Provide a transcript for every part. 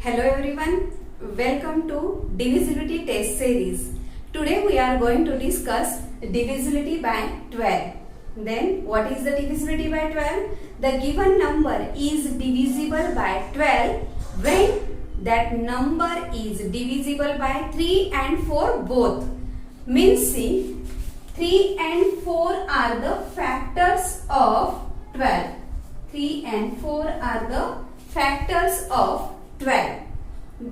Hello everyone, welcome to divisibility test series. Today we are going to discuss divisibility by 12. Then what is the divisibility by 12? The given number is divisible by 12 when that number is divisible by 3 and 4 both. Means see, 3 and 4 are the factors of 12. 3 and 4 are the factors of 12.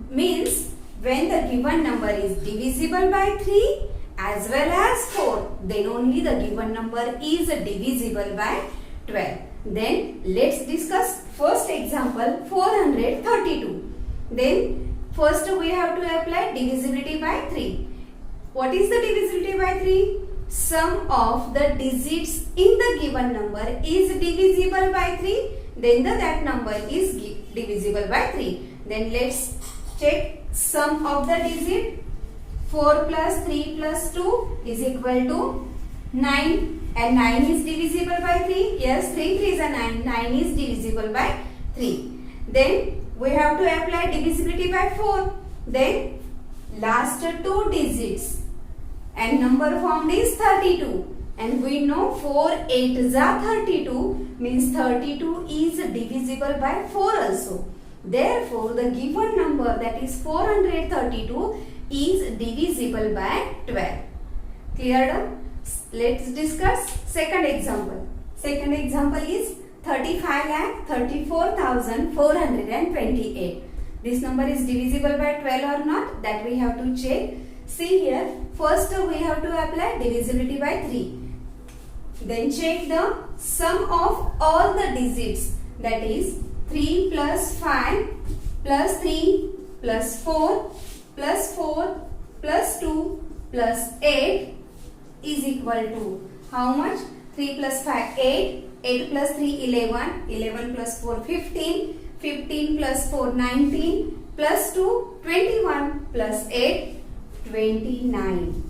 Means when the given number is divisible by 3 as well as 4, then only the given number is divisible by 12. Then let's discuss first example 432. Then first we have to apply divisibility by 3. What is the divisibility by 3? Sum of the digits in the given number is divisible by 3, then that number is divisible by 3. Then let's check sum of the digit. 4 plus 3 plus 2 is equal to 9, and 9 is divisible by 3. Yes, 3 3 is 9. 9 is divisible by 3. Then we have to apply divisibility by 4. Then last two digits and number formed is 32. And we know 4 8 is 32, means 32 is divisible by 4 also. Therefore, the given number, that is 432, is divisible by 12. Cleared? Let's discuss second example. Second example is 35,34,428. This number is divisible by 12 or not, that we have to check. See here, first we have to apply divisibility by 3. Then check the sum of all the digits, that is 3 plus 5 plus 3 plus 4 plus 4 plus 2 plus 8 is equal to how much? 3 plus 5 8, 8 plus 3 11, 11 plus 4 15, 15 plus 4 19 plus 2 21 plus 8 29.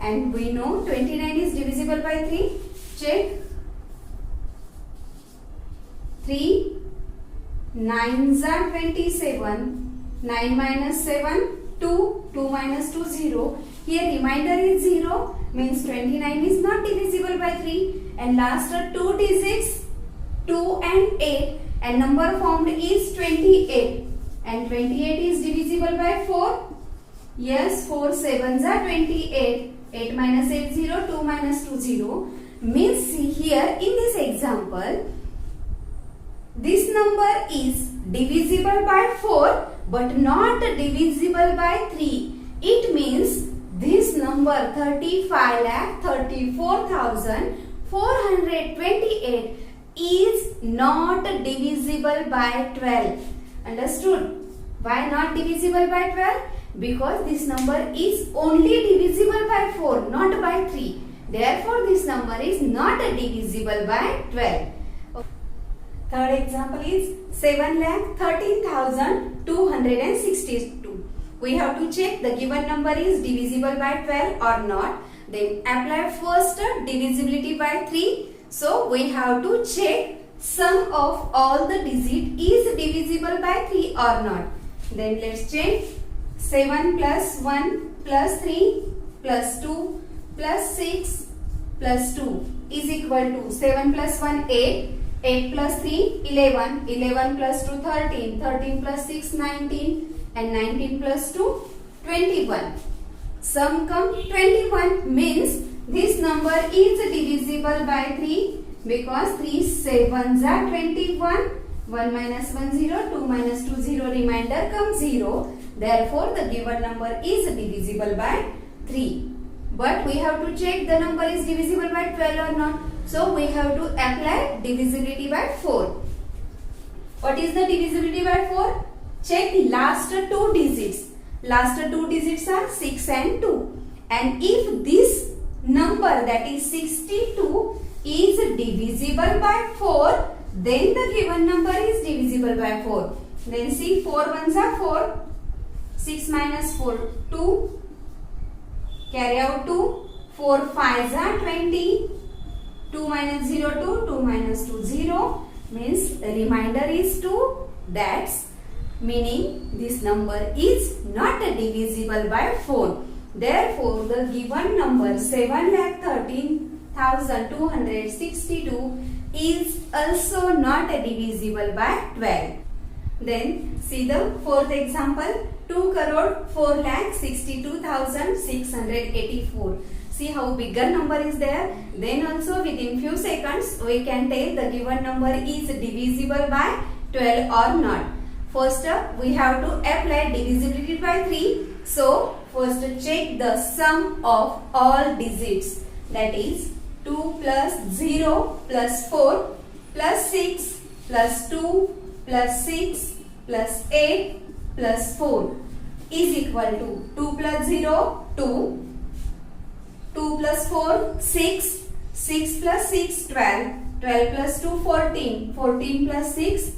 And we know 29 is divisible by 3. Check. 3 9s are 27. 9 minus 7 2. 2 minus 2 0. Here remainder is 0. Means 29 is not divisible by 3. And last are two digits 2 and 8. And number formed is 28. And 28 is divisible by 4. Yes, 4 7s are 28. 8 minus 8 0. 2 minus 2 0. Means see here in this example, this number is divisible by 4 but not divisible by 3. It means this number 35,34,428 is not divisible by 12. Understood? Why not divisible by 12? Because this number is only divisible by 4, not by 3. Therefore, this number is not divisible by 12. Third example is 7,13,262. We have to check the given number is divisible by 12 or not. Then apply first divisibility by 3. So, we have to check sum of all the digits is divisible by 3 or not. Then let's check. 7 plus 1 plus 3 plus 2 plus 6 plus 2 is equal to 7 plus 1 8, 8 plus 3 11, 11 plus 2 13, 13 plus 6 19 and 19 plus 2 21. Sum come 21, means this number is divisible by 3 because 3 7s are 21. 1 minus 1 0, 2 minus 2 0, remainder comes 0. Therefore, the given number is divisible by 3. But we have to check the number is divisible by 12 or not. So, we have to apply divisibility by 4. What is the divisibility by 4? Check last two digits. Last two digits are 6 and 2. And if this number, that is 62, is divisible by 4, then the given number is divisible by 4. Then see, 4 ones are 4. 6 minus 4, 2. Carry out 2. 4 5s are 20. 2 minus 0, 2. 2 minus 2, 0. Means remainder is 2. That's meaning this number is not divisible by 4. Therefore, the given number 7,13,262 is also not divisible by 12. Then see the fourth example, 2,04,62,684. See how bigger number is there. Then also within few seconds we can tell the given number is divisible by 12 or not. First we have to apply divisibility by 3. So first check the sum of all digits, that is 2 plus 0 plus 4 plus 6 plus 2 plus 6 plus 8 plus 4 is equal to 2 plus 0 2, 2 plus 4 6, 6 plus 6 12, 12 plus 2 14, 14 plus 6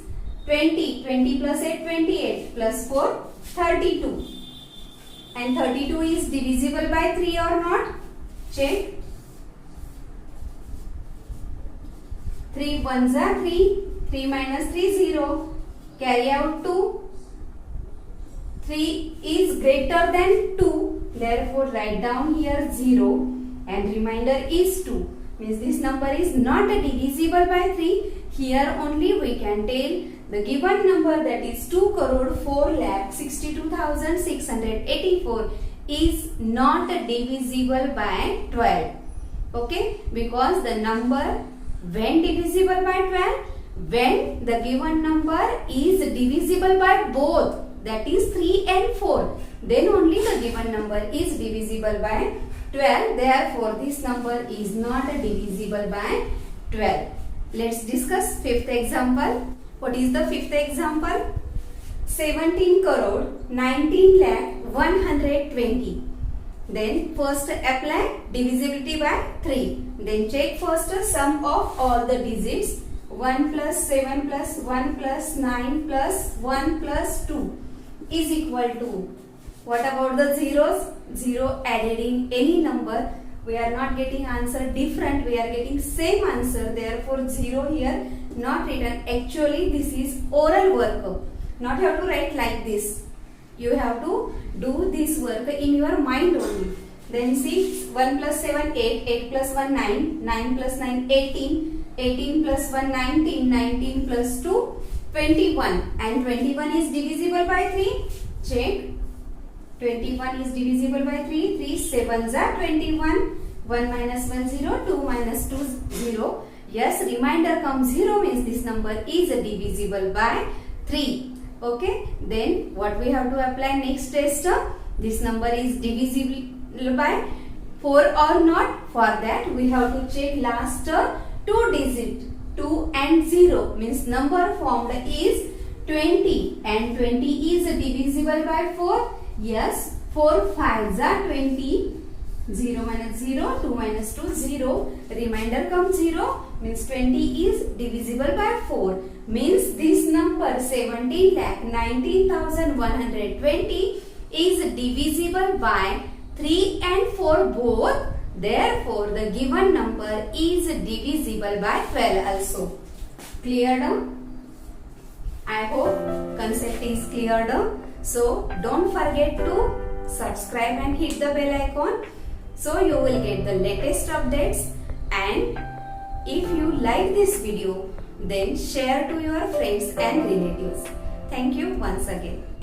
20, 20 plus 8 28 plus 4 32. And 32 is divisible by 3 or not? Check. 3 ones are 3, 3 minus 3 0. Carry out 2. 3 is greater than 2. Therefore, write down here 0 and remainder is 2. Means this number is not divisible by 3. Here only we can tell the given number, that is 2,04,62,684 is not divisible by 12. Okay, because the number when divisible by 12, when the given number is divisible by both, that is 3 and 4, then only the given number is divisible by 12. Therefore, this number is not divisible by 12. Let's discuss fifth example. What is the fifth example? 17 crore 19 lakh 120. Then first apply divisibility by 3. Then check first sum of all the digits. 1 plus 7 plus 1 plus 9 plus 1 plus 2 is equal to. What about the zeros? 0 added in any number. We are not getting answer different. We are getting same answer. Therefore, 0 here not written. Actually, this is oral work. Not have to write like this. You have to do this work in your mind only. Then see, 1 plus 7 8, 8 plus 1 9, 9 plus 9 18, 18 plus 1 19, 19 plus 2 21, and 21 is divisible by 3. Check. 21 is divisible by 3. 3 7s are 21. 1 minus 1 0, 2 minus 2 0. Yes, remainder comes 0, means this number is divisible by 3. Okay, then what we have to apply next test? This number is divisible by 4 or not? For that we have to check last 2 digits. 2 and 0 means number formed is 20, and 20 is divisible by 4. Yes, 4 5s are 20. 0 minus 0, 2 minus 2, 0. Remainder comes 0, means 20 is divisible by 4. Means this number 17,19,120 is divisible by 3 and 4 both. Therefore, the given number is divisible by 12 also. Clear down? I hope concept is clear down. So, don't forget to subscribe and hit the bell icon, so you will get the latest updates. And if you like this video, then share to your friends and relatives. Thank you once again.